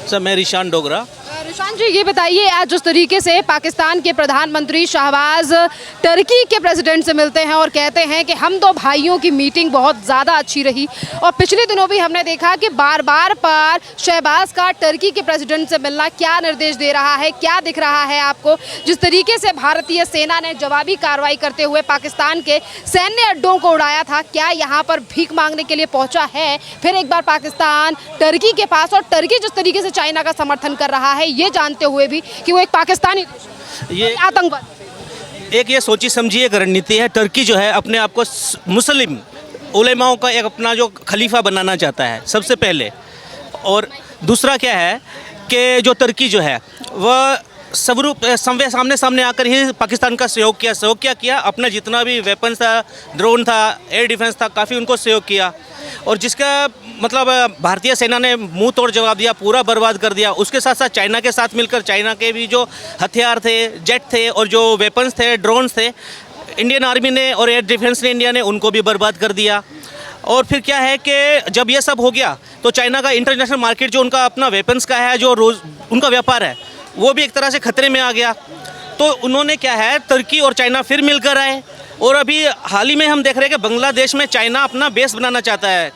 Sir मैं रिशान डोगरा। रिशान जी, ये बताइए, आज जिस तरीके से पाकिस्तान के प्रधानमंत्री शहबाज टर्की के प्रेसिडेंट से मिलते हैं और कहते हैं कि हम दो भाइयों की मीटिंग बहुत ज़्यादा अच्छी रही, और पिछले दिनों भी हमने देखा कि बार बार पर शहबाज का टर्की के प्रेसिडेंट से मिलना क्या निर्देश दे रहा है, क्या दिख रहा है आपको? जिस तरीके से भारतीय सेना ने जवाबी कार्रवाई करते हुए पाकिस्तान के सैन्य अड्डों को उड़ाया था, क्या यहाँ पर भीख मांगने के लिए पहुँचा है फिर एक बार पाकिस्तान टर्की के पास? और टर्की जिस तरीके से चाइना का समर्थन कर रहा है, ये जानते हुए भी कि वो एक पाकिस्तानी ये आतंकवाद, एक ये सोची समझी एक रणनीति है। टर्की जो है अपने आप को मुस्लिम उलेमाओं का एक अपना जो खलीफा बनाना चाहता है सबसे पहले। और दूसरा क्या है कि जो टर्की जो है वह स्वरूप सामने आकर ही पाकिस्तान का सहयोग क्या किया, अपना जितना भी वेपन्स था, ड्रोन था, एयर डिफेंस था, काफ़ी उनको सहयोग किया। और जिसका मतलब भारतीय सेना ने मुंह तोड़ जवाब दिया, पूरा बर्बाद कर दिया। उसके साथ साथ चाइना के साथ मिलकर चाइना के भी जो हथियार थे, जेट थे और जो वेपन्स थे, ड्रोन्स थे, इंडियन आर्मी ने और एयर डिफेंस ने, इंडिया ने उनको भी बर्बाद कर दिया। और फिर क्या है कि जब ये सब हो गया तो चाइना का इंटरनेशनल मार्केट जो उनका अपना वेपन्स का है, जो रोज़ उनका व्यापार है, वो भी एक तरह से खतरे में आ गया। तो उन्होंने क्या है, टर्की और चाइना फिर मिलकर आए। और अभी हाल ही में हम देख रहे हैं कि बांग्लादेश में चाइना अपना बेस बनाना चाहता है,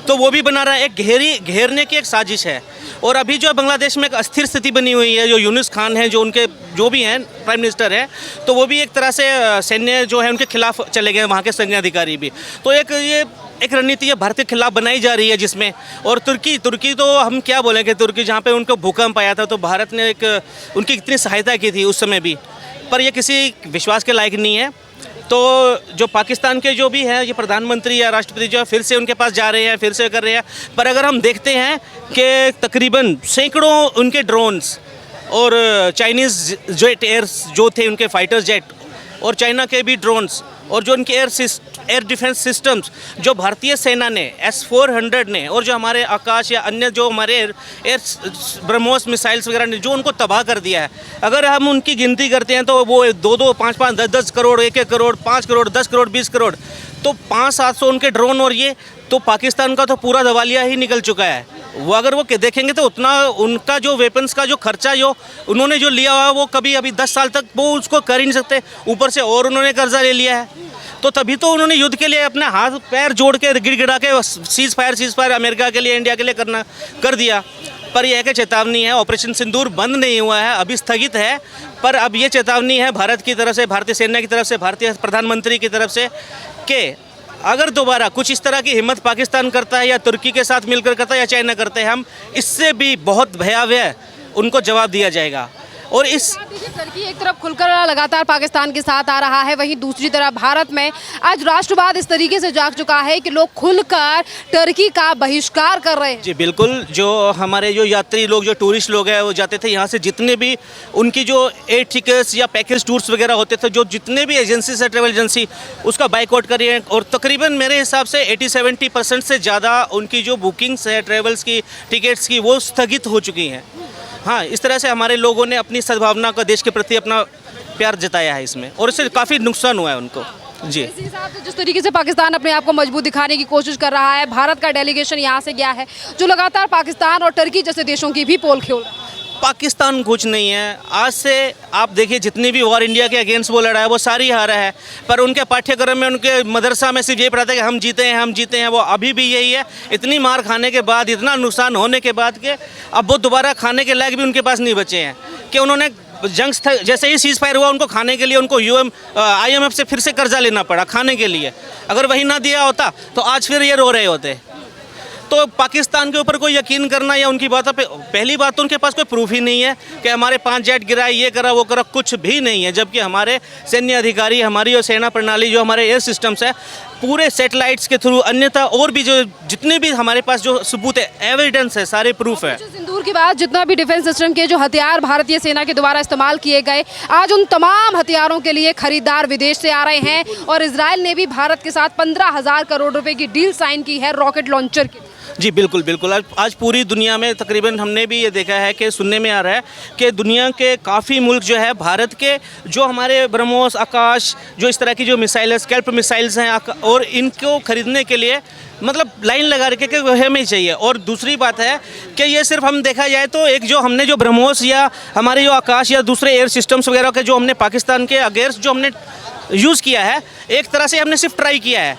तो वो भी बना रहा है। एक घेरने की एक साजिश है। और अभी जो बांग्लादेश में एक अस्थिर स्थिति बनी हुई है, जो यूनुस खान है, जो उनके जो भी हैं प्राइम मिनिस्टर है, तो वो भी एक तरह से सैन्य जो है उनके खिलाफ चले गए, वहाँ के सैन्य अधिकारी भी। तो एक रणनीति है भारत के खिलाफ बनाई जा रही है जिसमें। और तुर्की तो हम क्या बोलेंगे, तुर्की जहाँ पे उनको भूकंप आया था तो भारत ने उनकी कितनी सहायता की थी उस समय भी, पर ये किसी विश्वास के लायक नहीं है। तो जो पाकिस्तान के जो भी हैं ये प्रधानमंत्री या राष्ट्रपति जो है फिर से उनके पास जा रहे हैं, फिर से कर रहे हैं। पर अगर हम देखते हैं कि तकरीबन सैकड़ों उनके ड्रोन्स और चाइनीज़ जेट एयर्स जो थे, उनके फाइटर जेट और चाइना के भी ड्रोन्स और जो उनके एयर डिफेंस सिस्टम्स जो भारतीय सेना ने S-400 ने और जो हमारे आकाश या अन्य जो हमारे एयर ब्रह्मोस मिसाइल्स वगैरह ने जो उनको तबाह कर दिया है, अगर हम उनकी गिनती करते हैं तो वो 2-2, 5-5, 10-10 करोड़, 1-1 करोड़, 5 करोड़, 10 करोड़, 20 करोड़, तो 500-700 उनके ड्रोन। और ये तो पाकिस्तान का तो पूरा दवालिया ही निकल चुका है। वो अगर वो देखेंगे तो उतना उनका जो वेपन्स का जो खर्चा जो उन्होंने जो लिया हुआ है वो कभी अभी 10 साल तक वो उसको कर ही नहीं सकते। ऊपर से और उन्होंने कर्जा ले लिया है, तो तभी तो उन्होंने युद्ध के लिए अपने हाथ पैर जोड़ के गिड़गिड़ा के सीज फायर अमेरिका के लिए, इंडिया के लिए कर दिया। पर यह है कि चेतावनी है, ऑपरेशन सिंदूर बंद नहीं हुआ है, अभी स्थगित है। पर अब ये चेतावनी है भारत की तरफ से, भारतीय सेना की तरफ से, भारतीय प्रधानमंत्री की तरफ से कि अगर दोबारा कुछ इस तरह की हिम्मत पाकिस्तान करता है या तुर्की के साथ मिलकर करता है या चाइना करते हैं, हम इससे भी बहुत भयावह उनको जवाब दिया जाएगा। और इस टर्की एक तरफ खुलकर लगातार पाकिस्तान के साथ आ रहा है, वहीं दूसरी तरफ भारत में आज राष्ट्रवाद इस तरीके से जाग चुका है कि लोग खुलकर टर्की का बहिष्कार कर रहे हैं। जी बिल्कुल, जो हमारे जो यात्री लोग, जो टूरिस्ट लोग हैं, वो जाते थे यहाँ से, जितने भी उनकी जो एयर टिकट्स या पैकेज टूर्स वगैरह होते थे, जो जितने भी एजेंसी से ट्रेवल एजेंसी उसका बाइकआउट कर रही है। और तकरीबन मेरे हिसाब से 80-70% से ज़्यादा उनकी जो बुकिंग्स है ट्रेवल्स की, टिकट्स की, वो स्थगित हो चुकी हैं। हाँ, इस तरह से हमारे लोगों ने अपनी सद्भावना का, देश के प्रति अपना प्यार जताया है इसमें, और इससे काफ़ी नुकसान हुआ है उनको। जी, इसी हिसाब से जिस तरीके से पाकिस्तान अपने आप को मजबूत दिखाने की कोशिश कर रहा है, भारत का डेलीगेशन यहाँ से गया है जो लगातार पाकिस्तान और टर्की जैसे देशों की भी पोल खोल रहा है। पाकिस्तान कुछ नहीं है। आज से आप देखिए, जितनी भी वॉर इंडिया के अगेंस्ट वो लड़ा है वो सारी हारा है। पर उनके पाठ्यक्रम में, उनके मदरसा में सिर्फ ये पढ़ाते हैं कि हम जीते हैं। वो अभी भी यही है। इतनी मार खाने के बाद, इतना नुकसान होने के बाद के अब वो दोबारा खाने के लायक भी उनके पास नहीं बचे हैं कि उन्होंने जंग जैसे ही सीज फायर हुआ, उनको खाने के लिए उनको IMF से फिर से कर्जा लेना पड़ा खाने के लिए। अगर वही ना दिया होता तो आज फिर ये रो रहे होते। तो पाकिस्तान के ऊपर कोई यकीन करना या उनकी बातों पे, पहली बात तो उनके पास कोई प्रूफ ही नहीं है कि हमारे 5 जेट गिराए, ये करा, वो करा, कुछ भी नहीं है। जबकि हमारे सैन्य अधिकारी, हमारी जो सेना प्रणाली, जो हमारे एयर सिस्टम्स है, पूरे सैटेलाइट्स के थ्रू, अन्यथा और भी जो जितने भी हमारे पास जो सबूत है, एविडेंस है, सारे प्रूफ है। सिंदूर की बात, जितना भी डिफेंस सिस्टम के जो हथियार भारतीय सेना के द्वारा इस्तेमाल किए गए, आज उन तमाम हथियारों के लिए खरीदार विदेश से आ रहे हैं। और इजराइल ने भी भारत के साथ 15,000 करोड़ रुपए की डील साइन की है रॉकेट लॉन्चर की। जी बिल्कुल बिल्कुल। आज पूरी दुनिया में तकरीबन हमने भी ये देखा है कि सुनने में आ रहा है कि दुनिया के काफ़ी मुल्क जो है भारत के जो हमारे ब्रह्मोस आकाश जो इस तरह की जो मिसाइल है स्कैल्प मिसाइल्स हैं और इनको ख़रीदने के लिए मतलब लाइन लगा रखे कि हमें चाहिए। और दूसरी बात है कि ये सिर्फ हम देखा जाए तो एक जो हमने जो ब्रह्मोस या हमारे जो आकाश या दूसरे एयर सिस्टम्स वगैरह के जो हमने पाकिस्तान के अगेंस्ट जो हमने यूज़ किया है, एक तरह से हमने सिर्फ ट्राई किया है,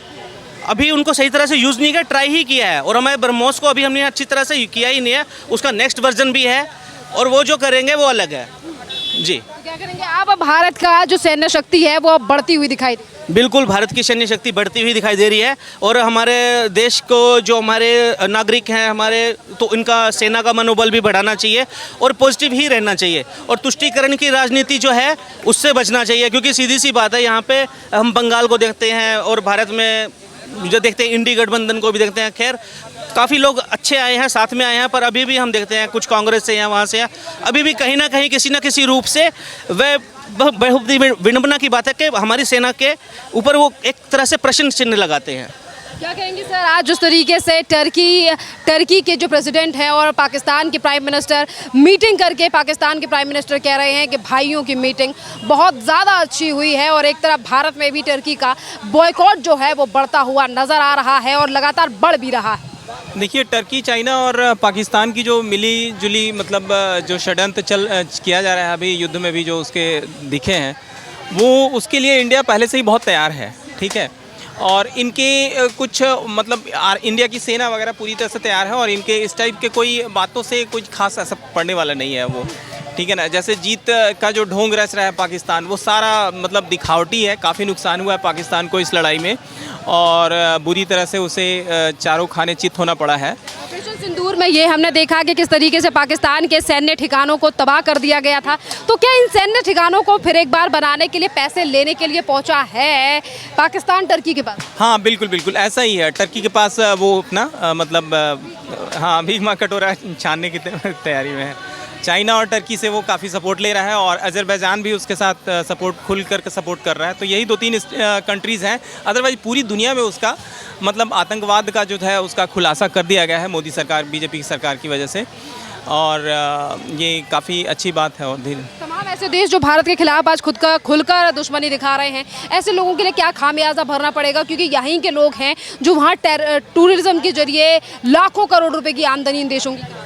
अभी उनको सही तरह से यूज़ नहीं किया, ट्राई ही किया है। और हमारे ब्रह्मोस को अभी हमने अच्छी तरह से किया ही नहीं है, उसका नेक्स्ट वर्जन भी है और वो जो करेंगे वो अलग है। जी क्या करेंगे आप? भारत का जो सैन्य शक्ति है वो अब बढ़ती हुई दिखाई दे। बिल्कुल, भारत की सैन्य शक्ति बढ़ती हुई दिखाई दे रही है और हमारे देश को जो हमारे नागरिक हैं हमारे, तो इनका सेना का मनोबल भी बढ़ाना चाहिए और पॉजिटिव ही रहना चाहिए और तुष्टीकरण की राजनीति जो है उससे बचना चाहिए। क्योंकि सीधी सी बात है, यहाँ पे हम बंगाल को देखते हैं और भारत में जो देखते हैं इंडी गठबंधन को भी देखते हैं। खैर काफ़ी लोग अच्छे आए हैं, साथ में आए हैं, पर अभी भी हम देखते हैं कुछ कांग्रेस से या वहाँ से अभी भी कहीं ना कहीं किसी न किसी रूप से वह बहुत ही विडंबना की बात है कि हमारी सेना के ऊपर वो एक तरह से प्रश्न चिन्ह लगाते हैं। क्या कहेंगे सर, आज जिस तरीके से टर्की के जो प्रेसिडेंट हैं और पाकिस्तान के प्राइम मिनिस्टर मीटिंग करके पाकिस्तान के प्राइम मिनिस्टर कह रहे हैं कि भाइयों की मीटिंग बहुत ज़्यादा अच्छी हुई है और एक तरफ भारत में भी टर्की का बॉयकॉट जो है वो बढ़ता हुआ नज़र आ रहा है और लगातार बढ़ भी रहा है। देखिए, टर्की, चाइना और पाकिस्तान की जो मिली जुली मतलब जो षड्यंत्र किया जा रहा है अभी युद्ध में भी जो उसके दिखे हैं, वो उसके लिए इंडिया पहले से ही बहुत तैयार है, ठीक है। और इनके कुछ मतलब इंडिया की सेना वगैरह पूरी तरह से तैयार है और इनके इस टाइप के कोई बातों से कुछ खास असर पड़ने वाला नहीं है वो, ठीक है ना। जैसे जीत का जो ढोंग रच रहा है पाकिस्तान, वो सारा मतलब दिखावटी है। काफ़ी नुकसान हुआ है पाकिस्तान को इस लड़ाई में और बुरी तरह से उसे चारों खाने चित होना पड़ा है। ऑपरेशन सिंदूर में ये हमने देखा कि किस तरीके से पाकिस्तान के सैन्य ठिकानों को तबाह कर दिया गया था। तो क्या इन सैन्य ठिकानों को फिर एक बार बनाने के लिए पैसे लेने के लिए पहुंचा है पाकिस्तान टर्की के पास? हाँ बिल्कुल बिल्कुल ऐसा ही है। टर्की के पास वो अपना मतलब हाँ अभी माँ कटोरा छानने की तैयारी में है। चाइना और टर्की से वो काफ़ी सपोर्ट ले रहा है और अजरबैजान भी उसके साथ सपोर्ट खुल कर सपोर्ट कर रहा है। तो यही 2-3 कंट्रीज़ हैं। अदरवाइज पूरी दुनिया में उसका मतलब आतंकवाद का जो है उसका खुलासा कर दिया गया है मोदी सरकार, बीजेपी की सरकार की वजह से, और ये काफ़ी अच्छी बात है। और धीरे तमाम ऐसे देश जो भारत के खिलाफ आज खुलकर दुश्मनी दिखा रहे हैं, ऐसे लोगों के लिए क्या खामियाजा भरना पड़ेगा? क्योंकि यहीं के लोग हैं जो वहाँ टूरिज्म के जरिए लाखों करोड़ रुपए की आमदनी इन देशों की।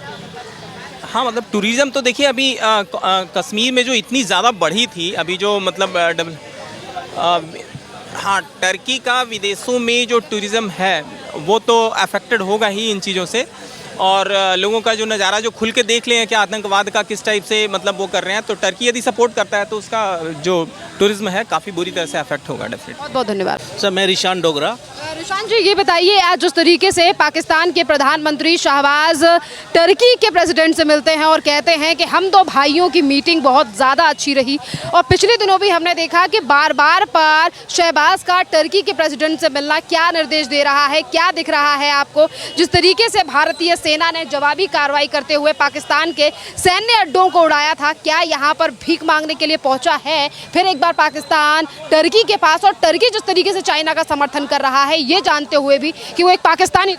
हाँ मतलब टूरिज़्म तो देखिए अभी कश्मीर में जो इतनी ज़्यादा बढ़ी थी अभी जो मतलब हाँ टर्की का विदेशों में जो टूरिज़्म है वो तो अफेक्टेड होगा ही इन चीज़ों से। और लोगों का जो नज़ारा जो खुल के देख लें कि आतंकवाद का किस टाइप से मतलब वो कर रहे हैं, तो टर्की यदि सपोर्ट करता है तो उसका जो टूरिज्म है काफ़ी बुरी तरह से अफेक्ट होगा डेफिनेटली। बहुत बहुत धन्यवाद सर। मैं रिशान डोगरा। रिशान जी, ये बताइए, आज जिस तरीके से पाकिस्तान के प्रधानमंत्री शहबाज टर्की के प्रेसिडेंट से मिलते हैं और कहते हैं कि हम दो भाइयों की मीटिंग बहुत ज़्यादा अच्छी रही, और पिछले दिनों भी हमने देखा कि बार बार पर शहबाज का टर्की के प्रेसिडेंट से मिलना क्या निर्देश दे रहा है, क्या दिख रहा है आपको? जिस तरीके से भारतीय सेना ने जवाबी कार्रवाई करते हुए पाकिस्तान के सैन्य अड्डों को उड़ाया था, क्या यहाँ पर भीख मांगने के लिए पहुँचा है फिर एक बार पाकिस्तान टर्की के पास? और टर्की जिस तरीके से चाइना का समर्थन कर रहा है, ये जानते हुए भी कि वो एक पाकिस्तानी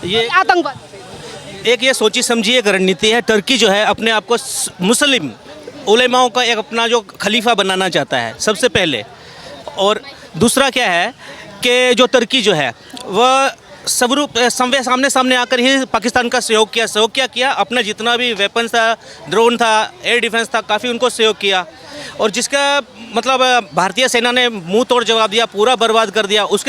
ये आतंकवाद, एक ये सोची समझी एक रणनीति है। टर्की जो है अपने आप को मुस्लिम उलेमाओं का एक अपना जो खलीफा बनाना चाहता है सबसे पहले। और दूसरा क्या है कि जो टर्की जो है वह स्वरूप सामने आकर ही पाकिस्तान का सहयोग किया अपना जितना भी वेपन्स था, ड्रोन था, एयर डिफेंस था, काफ़ी उनको सहयोग किया। और जिसका मतलब भारतीय सेना ने मुंह तोड़ जवाब दिया, पूरा बर्बाद कर दिया। उसके